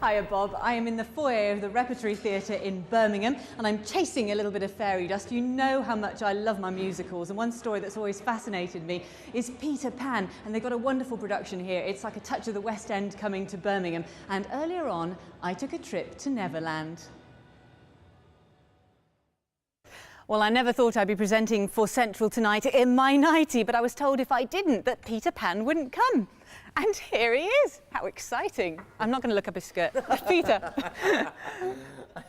Hiya, Bob. I am in the foyer of the Repertory Theatre in Birmingham, and I'm chasing a little bit of fairy dust. You know how much I love my musicals, and one story that's always fascinated me is Peter Pan, and they've got a wonderful production here. It's like a touch of the West End coming to Birmingham, and earlier on, I took a trip to Neverland. Well, I never thought I'd be presenting for Central Tonight in my nightie, but I was told if I didn't, that Peter Pan wouldn't come. And here he is. How exciting. I'm not going to look up his skirt. Peter.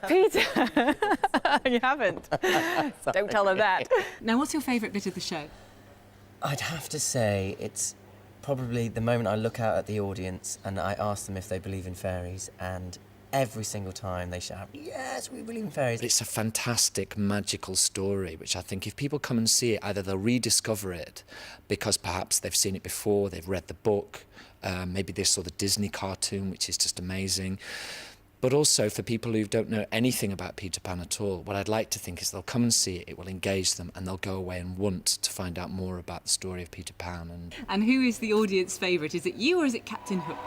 Peter. You haven't. Don't tell her that. Now, what's your favourite bit of the show? I'd have to say it's probably the moment I look out at the audience and I ask them if they believe in fairies, and every single time they shout, "Yes, we believe in fairies." It's a fantastic, magical story, which I think if people come and see it, either they'll rediscover it because perhaps they've seen it before, they've read the book, maybe they saw the Disney cartoon, which is just amazing. But also for people who don't know anything about Peter Pan at all, what I'd like to think is they'll come and see it, it will engage them, and they'll go away and want to find out more about the story of Peter Pan. And who is the audience favourite? Is it you or is it Captain Hook?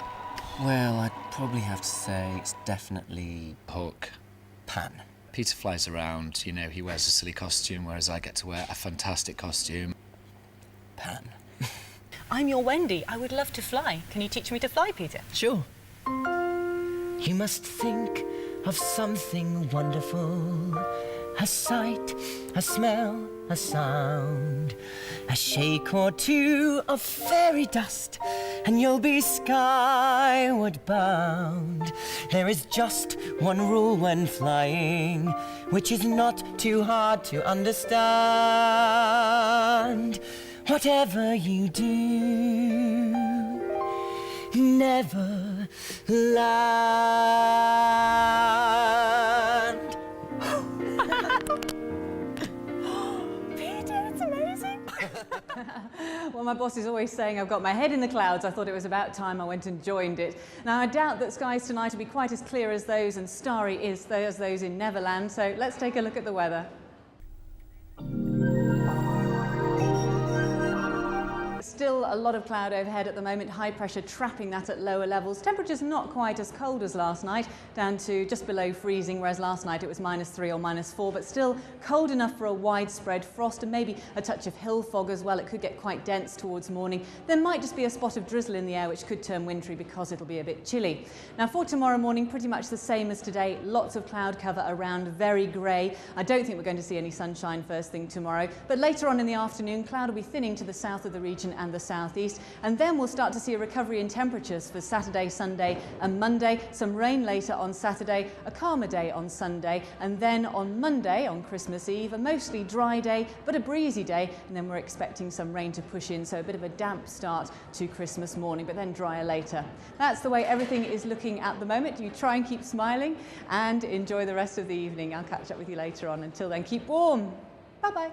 Well, I'd probably have to say it's definitely Hook. Pan. Peter flies around, you know, he wears a silly costume, whereas I get to wear a fantastic costume. Pan. I'm your Wendy. I would love to fly. Can you teach me to fly, Peter? Sure. You must think of something wonderful. A sight, a smell, a sound, a shake or two of fairy dust, and you'll be skyward bound. There is just one rule when flying, which is not too hard to understand. Whatever you do, never land. Peter, it's amazing. Well, my boss is always saying I've got my head in the clouds. I thought it was about time I went and joined it. Now, I doubt that skies tonight will be quite as clear as those and starry as those in Neverland, so let's take a look at the weather. Still a lot of cloud overhead at the moment, high pressure trapping that at lower levels. Temperatures not quite as cold as last night, down to just below freezing, whereas last night it was -3 or -4, but still cold enough for a widespread frost and maybe a touch of hill fog as well. It could get quite dense towards morning. There might just be a spot of drizzle in the air, which could turn wintry because it'll be a bit chilly. Now, for tomorrow morning, pretty much the same as today. Lots of cloud cover around, very grey. I don't think we're going to see any sunshine first thing tomorrow, but later on in the afternoon, cloud will be thinning to the south of the region and the southeast, and then we'll start to see a recovery in temperatures for Saturday, Sunday and Monday. Some rain later on Saturday, a calmer day on Sunday, and then on Monday, on Christmas Eve, a mostly dry day but a breezy day, and then we're expecting some rain to push in, so a bit of a damp start to Christmas morning, but then drier later. That's the way everything is looking at the moment. You try and keep smiling and enjoy the rest of the evening. I'll catch up with you later on. Until then, keep warm. Bye-bye.